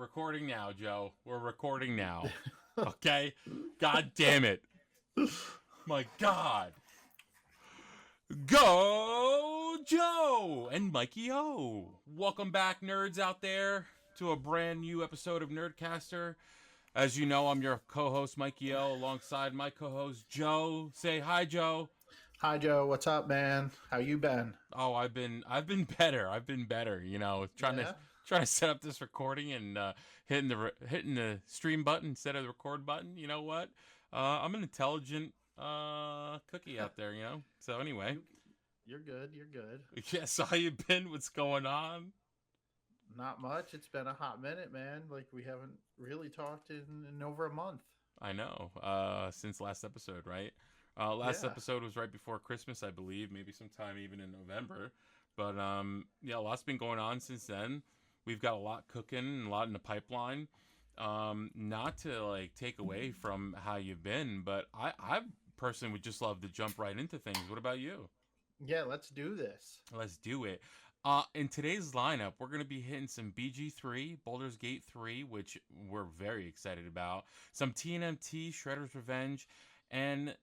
recording now, Joe. We're recording now. Okay? God damn it. My God. Go, Joe and Mikey O. Welcome back, nerds out there, to a brand new episode of Nerdcaster. As you know, I'm your co-host, Mikey O, alongside my co-host, Joe. Say hi, Joe. Hi, Joe. What's up, man? How you been? Oh, I've been better. I've been better. You know, trying to set up this recording and hitting the stream button instead of the record button. You know what? I'm an intelligent cookie out there. You know. So anyway, you're good. You're good. Yes, how you been? What's going on? Not much. It's been a hot minute, man. Like we haven't really talked in over a month. I know. Since last episode, right? Last episode was right before Christmas, I believe, maybe sometime even in November. But yeah, a lot's been going on since then. We've got a lot cooking and a lot in the pipeline. Not to like take away from how you've been, but I personally would just love to jump right into things. What about you? Yeah, let's do this. Let's do it. In today's lineup, we're going to be hitting some BG3, Baldur's Gate 3, which we're very excited about. Some TNMT, Shredder's Revenge, and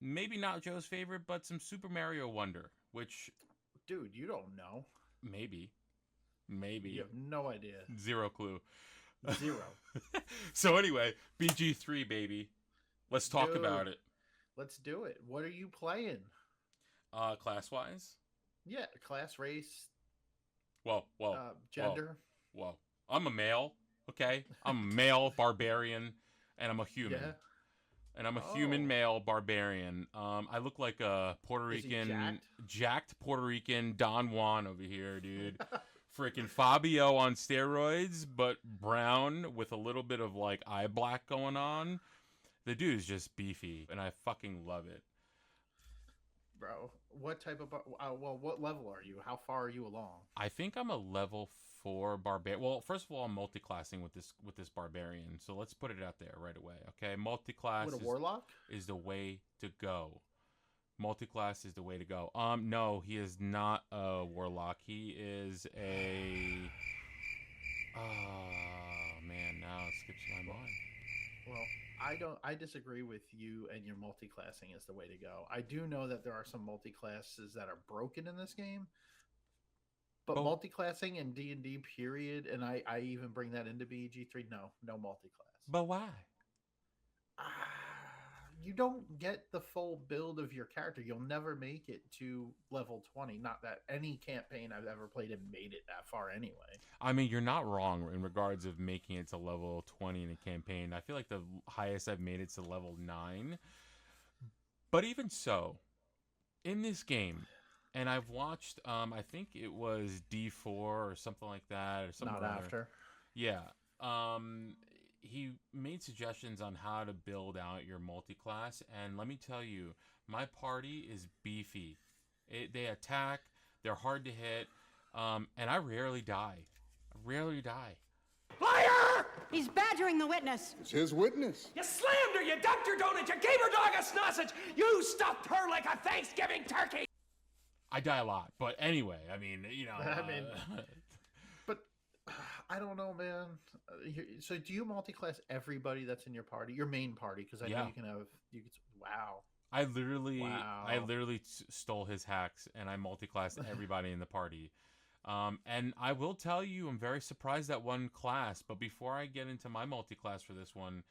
maybe not Joe's favorite, but some Super Mario Wonder, which... Dude, you don't know. Maybe. You have no idea. Zero clue. Zero. So anyway, BG3, baby. Let's talk about it. Let's do it. What are you playing? Class-wise? Yeah, class, race. Whoa. Gender. Whoa. I'm a male, okay? I'm a male barbarian, and I'm a human. Yeah. And I'm a human male barbarian. I look like a Puerto Rican, jacked Puerto Rican Don Juan over here, dude. Freaking Fabio on steroids, but brown with a little bit of like eye black going on. The dude is just beefy, and I fucking love it. Bro, what type of what level are you? How far are you along? I think I'm a level 4 barbarian. Well, first of all, I'm multi-classing with this barbarian. So let's put it out there right away. Okay, multi-class warlock is the way to go. Multi-class is the way to go. No, he is not a warlock. He is a man, now it skips my mind. Well, I disagree with you, and your multi-classing is the way to go. I do know that there are some multi-classes that are broken in this game, but multi-classing in D&D period, and I even bring that into BG3, no multi-class. But why? You don't get the full build of your character. You'll never make it to level 20. Not that any campaign I've ever played and made it that far anyway. I mean, you're not wrong in regards of making it to level 20 in a campaign. I feel like the highest I've made it to level 9. But even so, in this game, and I've watched, I think it was D4 or something like that. Or something Not after. Yeah. He made suggestions on how to build out your multi-class, and let me tell you, my party is beefy. They attack, they're hard to hit, and I rarely die. Liar! He's badgering the witness. It's his witness. You slammed her, you ducked her donut, you gave her dog a sausage, you stuffed her like a Thanksgiving turkey! I die a lot, but anyway, I mean, you know... But I don't know, man. So do you multi-class everybody that's in your party? Your main party? Because I know you can have... Wow. I literally stole his hacks, and I multi-classed everybody in the party. And I will tell you, I'm very surprised at one class, but before I get into my multi-class for this one,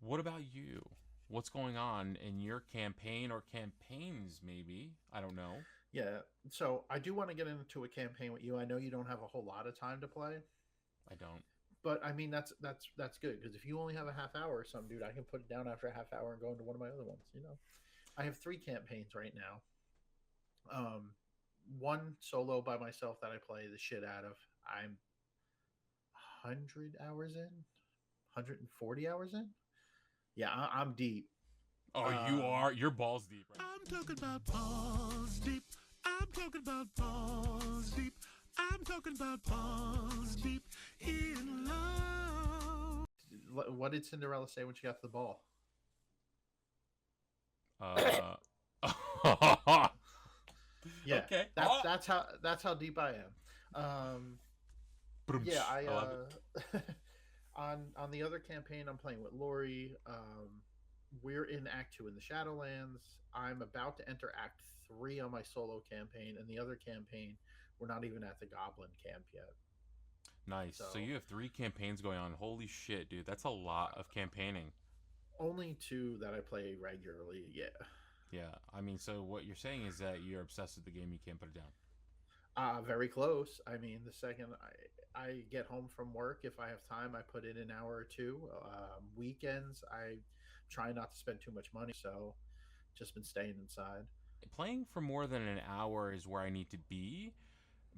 what about you? What's going on in your campaign or campaigns, maybe? I don't know. Yeah, so I do want to get into a campaign with you. I know you don't have a whole lot of time to play. I don't. But, I mean, that's good, because if you only have a half hour or something, dude, I can put it down after a half hour and go into one of my other ones, you know? I have 3 campaigns right now. One solo by myself that I play the shit out of. I'm 100 hours in? 140 hours in? Yeah, I'm deep. Oh, you are? You're balls deep, right? I'm talking about balls deep. I'm talking about balls deep. I'm talking about balls deep in love. What did Cinderella say when she got to the ball? Yeah, okay. That's how deep I am. Yeah, I love it. On the other campaign, I'm playing with Lori. We're in Act 2 in the Shadowlands. I'm about to enter Act 3 on my solo campaign, and the other campaign, we're not even at the Goblin camp yet. Nice. So So you have 3 campaigns going on. Holy shit, dude. That's a lot of campaigning. only 2 that I play regularly. Yeah. Yeah. I mean, so what you're saying is that you're obsessed with the game. You can't put it down. Very close. I mean, the second I get home from work, if I have time, I put in an hour or two. Weekends, I try not to spend too much money, so just been staying inside. Playing for more than an hour is where I need to be,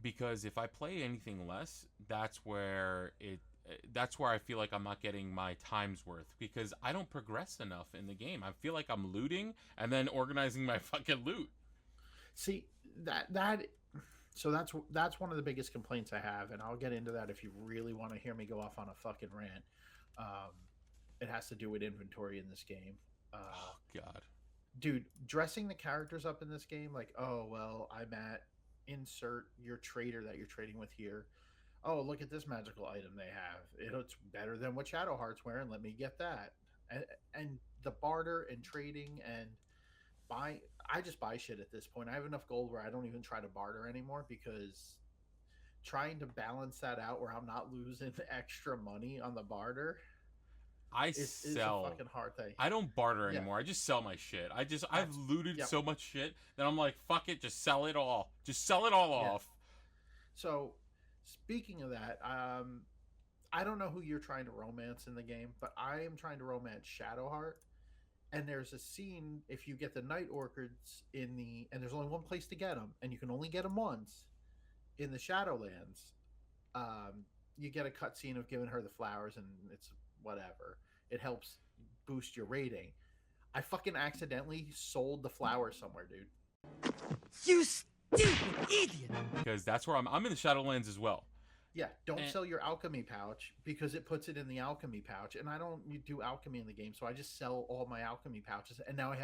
because if I play anything less, that's where I feel like I'm not getting my time's worth, because I don't progress enough in the game. I feel like I'm looting and then organizing my fucking loot. See that so that's one of the biggest complaints I have, and I'll get into that if you really want to hear me go off on a fucking rant. Um, it has to do with inventory in this game. Oh god. Dude, dressing the characters up in this game, like, oh well, I'm at insert your trader that you're trading with here. Oh, look at this magical item they have. It's better than what Shadowheart's wearing. Let me get that. And the barter and trading and buy. I just buy shit at this point. I have enough gold where I don't even try to barter anymore, because trying to balance that out where I'm not losing extra money on the barter is a fucking hard thing. I don't barter Yeah. anymore. I just sell my shit. I've looted Yep. so much shit that I'm like, fuck it, just sell it all. Just sell it all Yeah. off. So, speaking of that, I don't know who you're trying to romance in the game, but I am trying to romance Shadowheart. And there's a scene, if you get the Night Orchids and there's only one place to get them, and you can only get them once in the Shadowlands. You get a cutscene of giving her the flowers, and it's whatever. It helps boost your rating. I fucking accidentally sold the flowers somewhere, dude. You stupid idiot! Because that's where I'm in the Shadowlands as well. Yeah, don't And- sell your alchemy pouch, because it puts it in the alchemy pouch, and I don't do alchemy in the game, so I just sell all my alchemy pouches, and now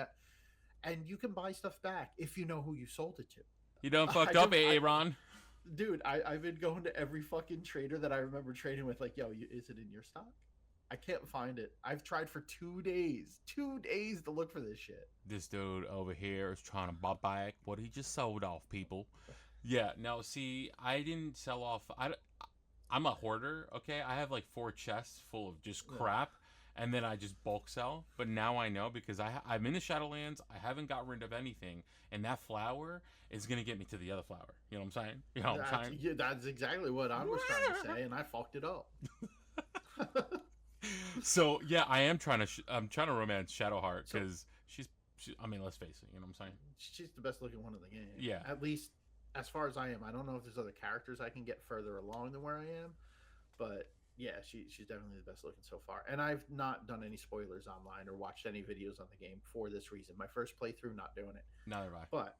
and you can buy stuff back if you know who you sold it to. You done fucked I up, don't- I- Aaron. Dude, I've been going to every fucking trader that I remember trading with, like, yo, is it in your stock? I can't find it. I've tried for 2 days to look for this shit. This dude over here is trying to buy back what he just sold off, people. Yeah, no, see, I didn't sell off. I'm a hoarder, okay? I have like 4 chests full of just crap, and then I just bulk sell. But now I know, because I'm in the Shadowlands. I haven't got rid of anything, and that flower is going to get me to the other flower. You know what I'm saying? You know what I'm saying? Yeah, that's exactly what I was trying to say, and I fucked it up. So, yeah, I'm trying to romance Shadowheart, because she's, I mean, let's face it, you know what I'm saying? She's the best looking one in the game. Yeah. At least as far as I am. I don't know if there's other characters I can get further along than where I am, but yeah, she's definitely the best looking so far. And I've not done any spoilers online or watched any videos on the game for this reason. My first playthrough, not doing it. Neither have I. But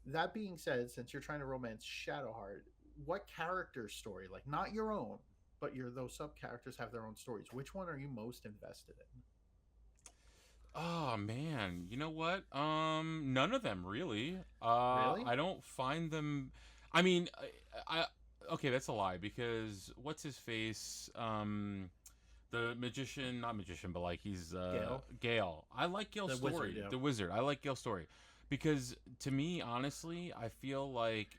that being said, since you're trying to romance Shadowheart, what character story, like not your own, but those sub characters have their own stories, which one are you most invested in? Oh man, you know what? None of them really. Really? I don't find them. I mean, I okay, that's a lie, because what's his face? The magician, not magician, but like he's Gale. I like Gale's The story. wizard, yeah. The wizard. I like Gale's story, because to me, honestly, I feel like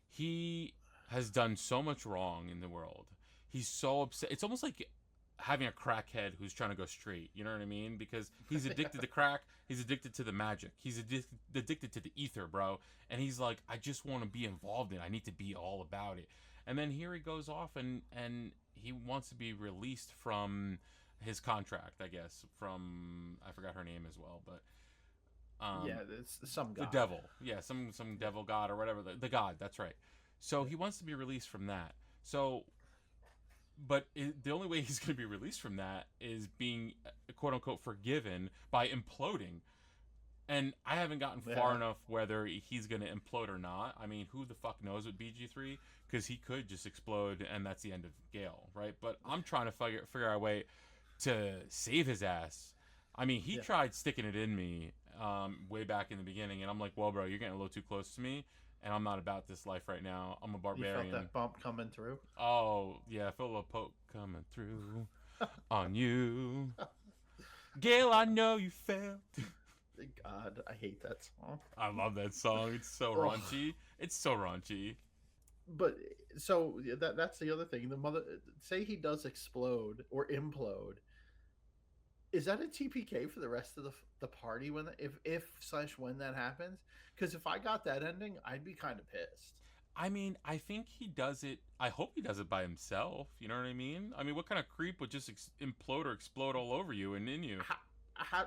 he has done so much wrong in the world. He's so upset. It's almost like having a crackhead who's trying to go straight. You know what I mean? Because he's addicted to crack. He's addicted to the magic. He's addicted to the ether, bro. And he's like, I just want to be involved in it. I need to be all about it. And then here he goes off and he wants to be released from his contract, I guess. From, I forgot her name as well, but Yeah, it's some guy. the devil. Yeah, some devil god or whatever. The god, that's right. So he wants to be released from that. So, but the only way he's going to be released from that is being, quote unquote, forgiven by imploding. And I haven't gotten far enough whether he's going to implode or not. I mean, who the fuck knows with BG3? Because he could just explode and that's the end of Gale, right? But I'm trying to figure out a way to save his ass. I mean, he tried sticking it in me way back in the beginning, and I'm like, well, bro, you're getting a little too close to me. and I'm not about this life right now. I'm a You barbarian. felt that bump coming through. Oh, yeah, I feel a poke coming through on you. Gail, I know you failed. God, I hate that song. I love that song. It's so Ugh. raunchy. It's so raunchy. But so that's the other thing. The mother say he does explode or implode. Is that a TPK for the rest of the party when if/when that happens? Because if I got that ending, I'd be kind of pissed. I mean, I think he does it. I hope he does it by himself. You know what I mean? I mean, what kind of creep would just implode or explode all over you and in you? How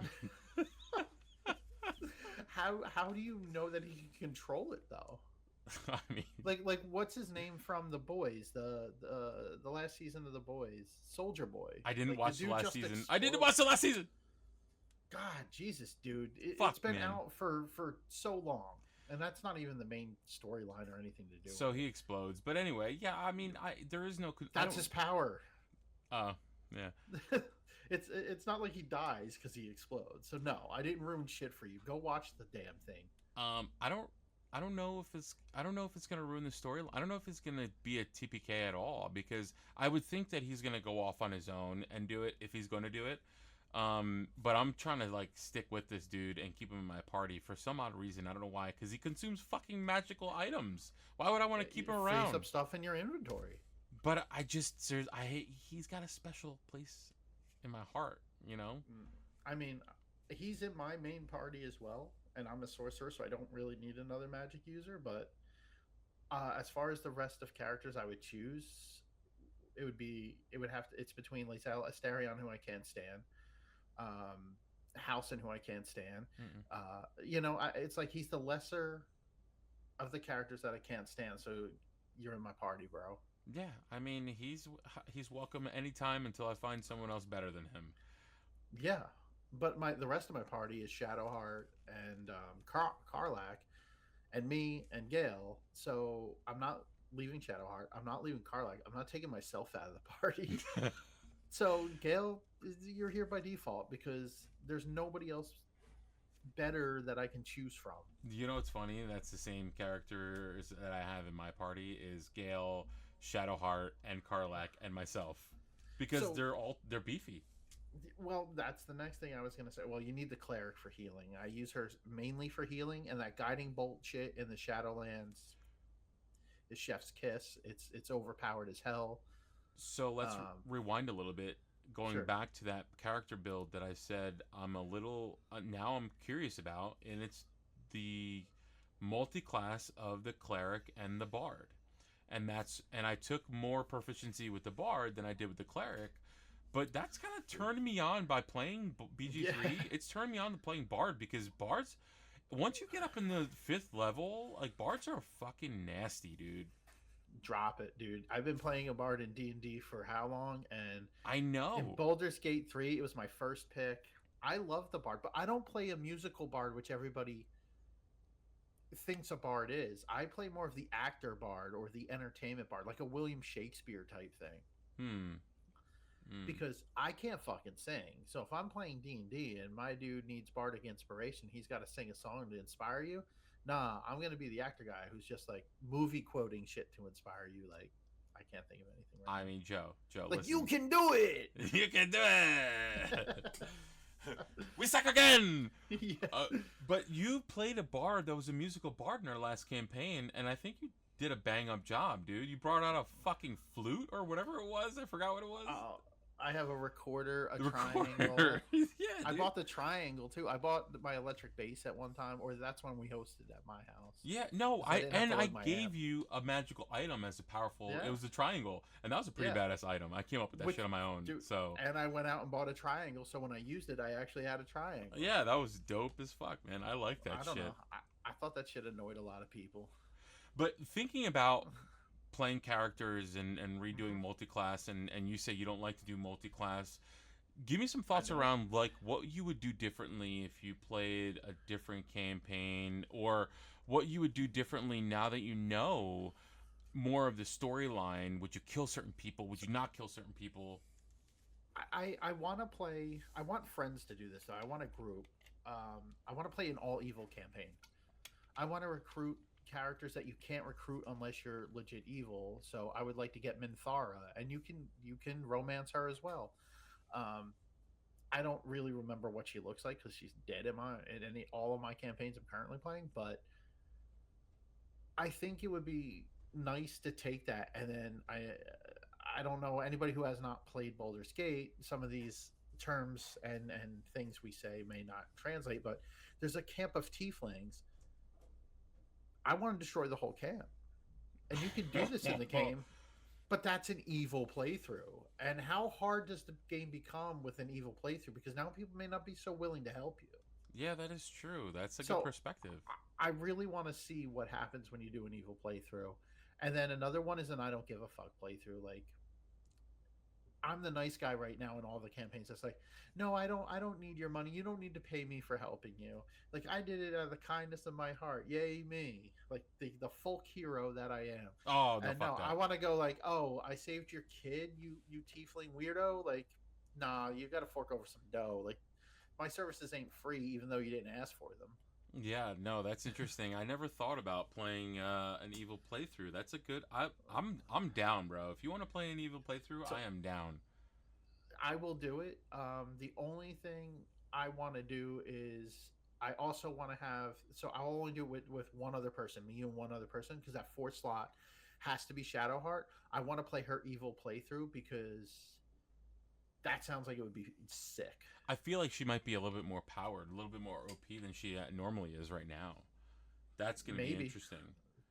how do you know that he can control it though? I mean, Like what's his name from The Boys? The last season of The Boys, Soldier Boy. I didn't Like, watch the dude last just season. I didn't explodes. watch the last season. God, Jesus, dude, Fuck, it's been man. out for so long, and that's not even the main storyline or anything to do. So with he explodes. But anyway, yeah. I mean, there is no. that's his power. Yeah. It's not like he dies because he explodes. So no, I didn't ruin shit for you. Go watch the damn thing. I don't know if it's gonna ruin the story. I don't know if it's gonna be a TPK at all, because I would think that he's gonna go off on his own and do it if he's gonna do it. But I'm trying to like stick with this dude and keep him in my party for some odd reason. I don't know why, because he consumes fucking magical items. Why would I want to keep him Frees around? up stuff in your inventory. But I hate. He's got a special place in my heart. You know. I mean, he's in my main party as well, and I'm a sorcerer, so I don't really need another magic user. But as far as the rest of characters I would choose, it's between like Asterion, who I can't stand, Halcyon, who I can't stand. It's like he's the lesser of the characters that I can't stand. So you're in my party, bro. Yeah, I mean he's welcome anytime until I find someone else better than him. Yeah, but the rest of my party is Shadowheart and Karlach, and me and Gale. So I'm not leaving Shadowheart. I'm not leaving Karlach. I'm not taking myself out of the party. So Gale, you're here by default because there's nobody else better that I can choose from. You know what's funny? That's the same characters that I have in my party is Gale, Shadowheart, and Karlach, and myself, because they're beefy. Well, that's the next thing I was going to say. Well, you need the cleric for healing. I use her mainly for healing, and that guiding bolt shit in the Shadowlands is chef's kiss. It's overpowered as hell. So let's rewind a little bit, going Sure. back to that character build that I said I'm a little now I'm curious about, and it's the multi-class of the cleric and the bard, and I took more proficiency with the bard than I did with the cleric. But that's kind of turned me on by playing BG3. Yeah. It's turned me on to playing Bard, because Bards, once you get up in the 5th level, like Bards are fucking nasty, dude. Drop it, dude. I've been playing a bard in D&D for how long? And I know. in Baldur's Gate 3, it was my first pick. I love the bard, but I don't play a musical bard, which everybody thinks a bard is. I play more of the actor bard or the entertainment bard, like a William Shakespeare type thing. Because I can't fucking sing. So if I'm playing D&D and my dude needs bardic inspiration, he's got to sing a song to inspire you. Nah, I'm going to be the actor guy who's just like movie quoting shit to inspire you. Like, I can't think of anything right I mean, Joe, like, listen. you can do it! You can do it! We suck again! Yeah. But you played a bard that was a musical bard in our last campaign, and I think you did a bang-up job, dude. You brought out a fucking flute or whatever it was. I forgot what it was. I have a recorder, a The triangle. recorder. Yeah, I dude. bought the triangle too. I bought my electric bass at one time, or that's when we hosted at my house. Yeah, no, I didn't have to I load my gave amp. you a magical item as a powerful. Yeah. It was a triangle, and that was a pretty Yeah. badass item. I came up with that Which- shit on my own. Dude, So and I went out and bought a triangle, so when I used it, I actually had a triangle. yeah, that was dope as fuck, man. I like that I don't shit. know. I thought that shit annoyed a lot of people. But thinking about playing characters and redoing multi-class, and you say you don't like to do multi-class, give me some thoughts around like what you would do differently if you played a different campaign, or what you would do differently now that you know more of the storyline. Would you kill certain people? Would you not kill certain people? I want to play. I want friends to do this though. I want a group. I want to play an all evil campaign. I want to recruit characters that you can't recruit unless you're legit evil. So I would like to get Minthara, and you can romance her as well. I don't really remember what she looks like because she's dead in all of my campaigns I'm currently playing, but I think it would be nice to take that, and then I don't know anybody who has not played Baldur's Gate. Some of these terms and things we say may not translate, but there's a camp of tieflings. I want to destroy the whole camp, and you can do this in the game, but that's an evil playthrough. And how hard does the game become with an evil playthrough? Because now people may not be so willing to help you. Yeah, that is true. That's a good perspective. I really want to see what happens when you do an evil playthrough. And then another one is an I don't give a fuck playthrough. Like, I'm the nice guy right now in all the campaigns. It's like, no, I don't need your money. You don't need to pay me for helping you. Like, I did it out of the kindness of my heart. Yay me. Like the folk hero that I am. Oh, no, and fuck no, that. I want to go like, oh, I saved your kid, you tiefling weirdo. Like, nah, you got to fork over some dough. Like, my services ain't free, even though you didn't ask for them. Yeah, no, that's interesting. I never thought about playing an evil playthrough. That's a good. I'm down, bro. If you want to play an evil playthrough, I am down. I will do it. The only thing I want to do is I also want to have. So I'll only do it with one other person, me and one other person, because that fourth slot has to be Shadowheart. I want to play her evil playthrough because that sounds like it would be sick. I feel like she might be a little bit more powered, a little bit more OP than she normally is right now. That's going to be interesting.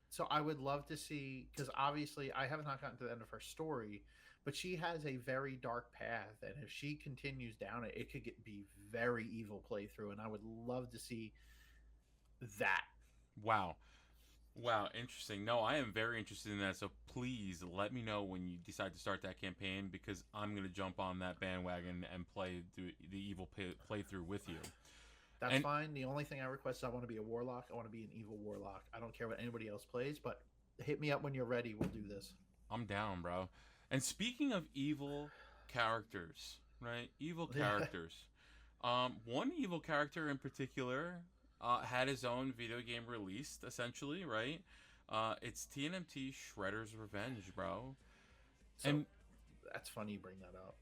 So I would love to see, because obviously I have not gotten to the end of her story, but she has a very dark path, and if she continues down it, it could be very evil playthrough, and I would love to see that. Wow, interesting. No, I am very interested in that. So please let me know when you decide to start that campaign, because I'm gonna jump on that bandwagon and play the evil playthrough with you. That's fine. The only thing I request is I want to be a warlock. I want to be an evil warlock. I don't care what anybody else plays, but hit me up when you're ready. We'll do this. I'm down, bro. And speaking of evil characters, right? Evil characters. One evil character in particular had his own video game released, essentially, right? It's TNMT Shredder's Revenge, bro. So, and that's funny you bring that up.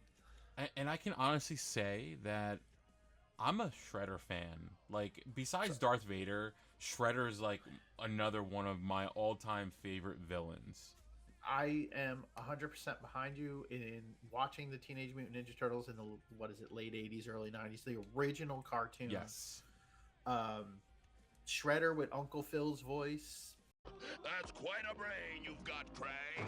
And I can honestly say that I'm a Shredder fan. Like, besides Darth Vader, Shredder's like another one of my all-time favorite villains. I am 100% behind you in watching the Teenage Mutant Ninja Turtles in the, late 80s, early 90s, the original cartoon. Yes. Shredder with Uncle Phil's voice. That's quite a brain you've got, Cray.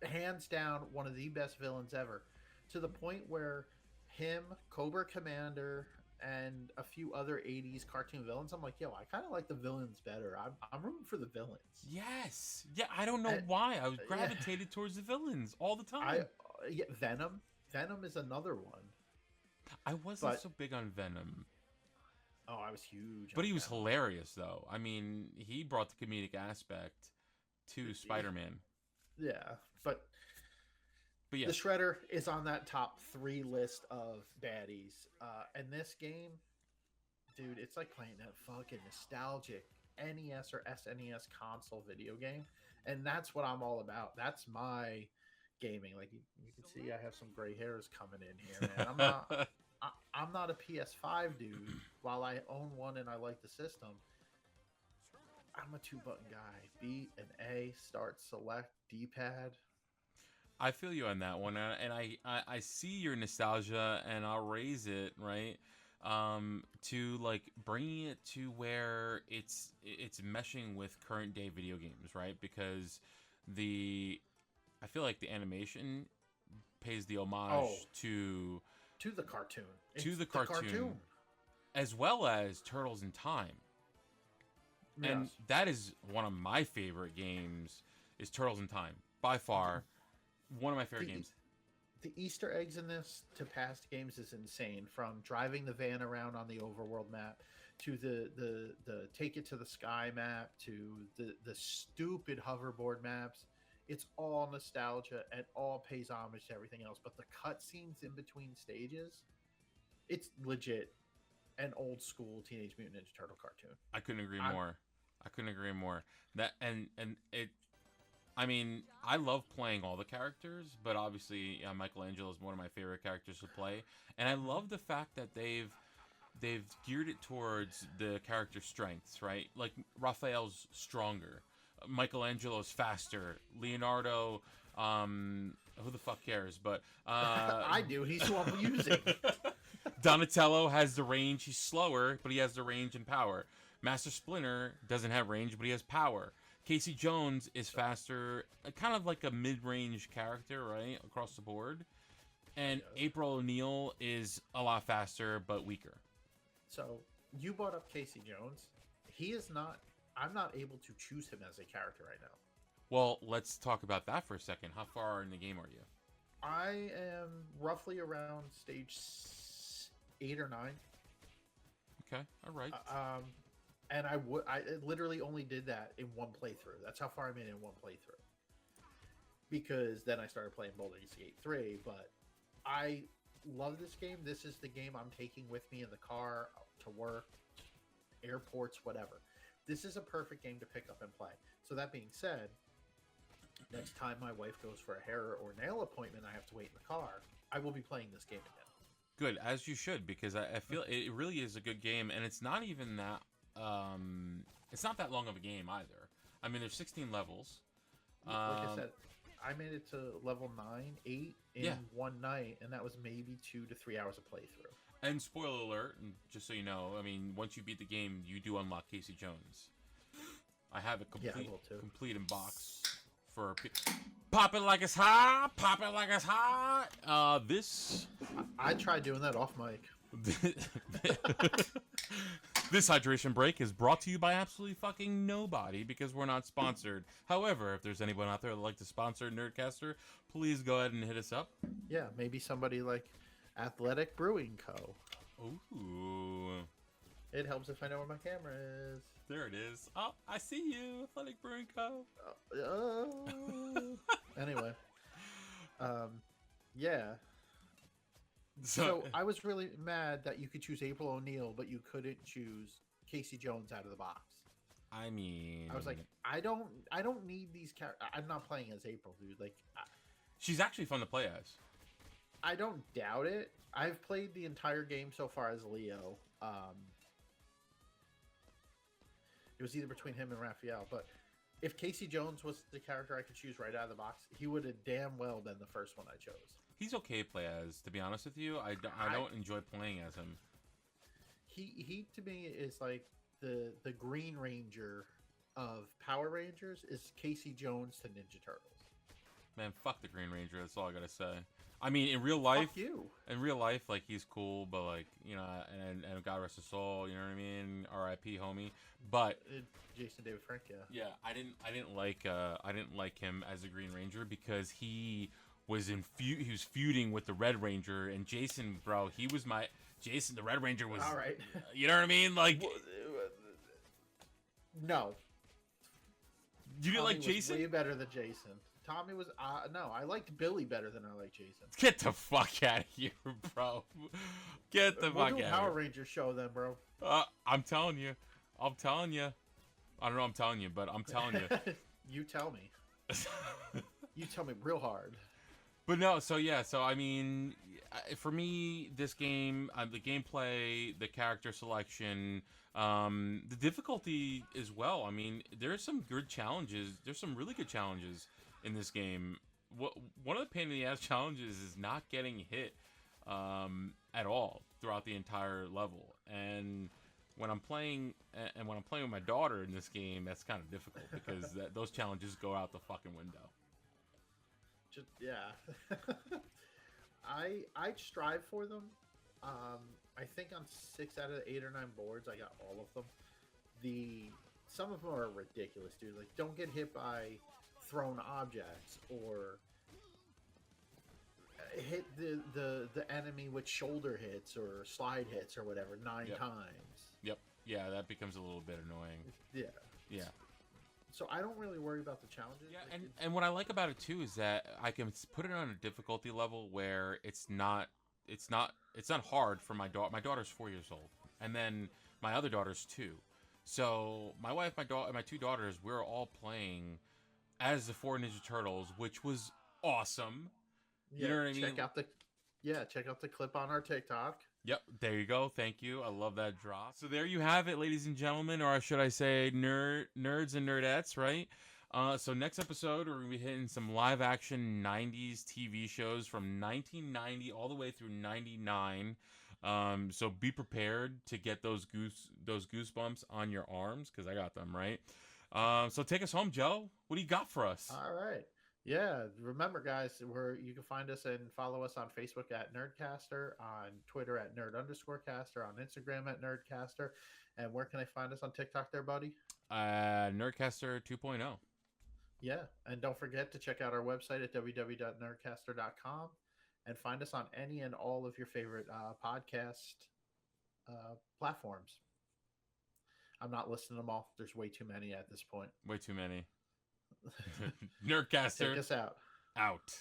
Hands down, one of the best villains ever. To the point where him, Cobra Commander, and a few other 80s cartoon villains, I'm like, yo, I kind of like the villains better. I'm rooting for the villains. Yes. Yeah, I don't know why. I was gravitated towards the villains all the time. Venom. Venom is another one. I wasn't so big on Venom. Oh, I was huge. But he was hilarious, though. I mean, he brought the comedic aspect to Spider-Man. Yeah, but yeah. The Shredder is on that top 3 list of baddies. And this game, dude, it's like playing that fucking nostalgic NES or SNES console video game. And that's what I'm all about. That's my gaming. Like, you can see I have some gray hairs coming in here, man. I'm not a PS5 dude. While I own one and I like the system, I'm a 2-button guy. B and A, start, select, D-pad. I feel you on that one, and I see your nostalgia, and I'll raise it, right, to like bringing it to where it's meshing with current day video games, right? Because I feel like the animation pays the homage to the cartoon, the cartoon, as well as Turtles in Time. Yes. And that is one of my favorite games. Is Turtles in Time by far. One of my favorite games. The Easter eggs in this to past games is insane. From driving the van around on the overworld map to the take it to the sky map to the stupid hoverboard maps. It's all nostalgia and all pays homage to everything else. But the cutscenes in between stages, it's legit an old school Teenage Mutant Ninja Turtle cartoon. I couldn't agree more. I couldn't agree more. That and it. I mean, I love playing all the characters, but obviously Michelangelo is one of my favorite characters to play, and I love the fact that they've geared it towards the character strengths, right? Like Raphael's stronger, Michelangelo's faster, Leonardo, who the fuck cares? But I do. He's who I'm using. Donatello has the range. He's slower, but he has the range and power. Master Splinter doesn't have range, but he has power. Casey Jones is faster, kind of like a mid-range character, right, across the board. And April O'Neil is a lot faster, but weaker. So you brought up Casey Jones. He is not. I'm not able to choose him as a character right now. Well, let's talk about that for a second. How far in the game are you? I am roughly around stage 8 or 9. Okay, all right. And I literally only did that in one playthrough. That's how far I'm in one playthrough. Because then I started playing Baldur's Gate 3, but I love this game. This is the game I'm taking with me in the car, to work, airports, whatever. This is a perfect game to pick up and play. So that being said, next time my wife goes for a hair or nail appointment, I have to wait in the car, I will be playing this game again. Good, as you should, because I feel it really is a good game, and it's not even that it's not that long of a game either. I mean, there's 16 levels. Like I said, I made it to level 9, 8 in one night, and that was maybe 2 to 3 hours of playthrough. And spoiler alert, and just so you know, I mean, once you beat the game, you do unlock Casey Jones. I have a complete in box for pop it like it's hot, pop it like it's hot. This I tried doing that off mic. This hydration break is brought to you by absolutely fucking nobody because we're not sponsored. However, if there's anyone out there that'd like to sponsor Nerdcaster, please go ahead and hit us up. Yeah, maybe somebody like Athletic Brewing Co. Ooh. It helps if I know where my camera is. There it is. Oh, I see you, Athletic Brewing Co. Anyway. Yeah. So I was really mad that you could choose April O'Neil, but you couldn't choose Casey Jones out of the box. I mean, I was like, I don't need these characters. I'm not playing as April, dude. Like, she's actually fun to play as. I don't doubt it. I've played the entire game so far as Leo. It was either between him and Raphael, but if Casey Jones was the character I could choose right out of the box, he would have damn well been the first one I chose. He's okay to play as, to be honest with you. I don't enjoy playing as him. He to me is like the Green Ranger of Power Rangers is Casey Jones to Ninja Turtles. Man, fuck the Green Ranger. That's all I gotta say. I mean, in real life, fuck you. In real life, like he's cool, but like and God rest his soul. You know what I mean? R.I.P. homie. But Jason David Frank, yeah. Yeah, I didn't like him as a Green Ranger because he was he was feuding with the Red Ranger, and Jason, bro, Jason the Red Ranger was all right. You know what I mean? Like, no, you didn't like Jason? Way better than Jason. Tommy was no. I liked Billy better than I liked Jason. Get the fuck out of here, bro. Get the fuck out of here. Power Ranger show then, bro. I'm telling you. I don't know. I'm telling you, but I'm telling you. You tell me. You tell me real hard. But no, so I mean, for me, this game, the gameplay, the character selection, the difficulty as well. I mean, there's some good challenges. There's some really good challenges in this game. One of the pain in the ass challenges is not getting hit at all throughout the entire level. And when I'm playing with my daughter in this game, that's kind of difficult because those challenges go out the fucking window. Just yeah. I strive for them. I think on 6 out of the 8 or 9 boards I got all of them. Some of them are ridiculous, dude. Like, don't get hit by thrown objects or hit the enemy with shoulder hits or slide hits or whatever 9 times. Yep. Yeah, that becomes a little bit annoying. Yeah. Yeah. So I don't really worry about the challenges. Yeah, and what I like about it too is that I can put it on a difficulty level where it's not hard for my daughter. My daughter's 4 years old, and then my other daughter's 2. So my wife, my daughter, and my two daughters, we're all playing as the four Ninja Turtles, which was awesome. You know what I mean? Check out the clip on our TikTok. Yep, there you go. Thank you. I love that drop. So there you have it, ladies and gentlemen, or should I say nerds and nerdettes, right? So next episode, we're going to be hitting some live-action 90s TV shows from 1990 all the way through 99. So be prepared to get those goosebumps on your arms, because I got them, right? So take us home, Joe. What do you got for us? All right. Yeah, remember, guys, you can find us and follow us on Facebook at Nerdcaster, on Twitter at Nerd_caster, on Instagram at Nerdcaster. And where can I find us on TikTok there, buddy? Nerdcaster 2.0. Yeah, and don't forget to check out our website at www.nerdcaster.com and find us on any and all of your favorite podcast platforms. I'm not listing them all. There's way too many at this point. Way too many. Nerdcaster. Take us out. Out.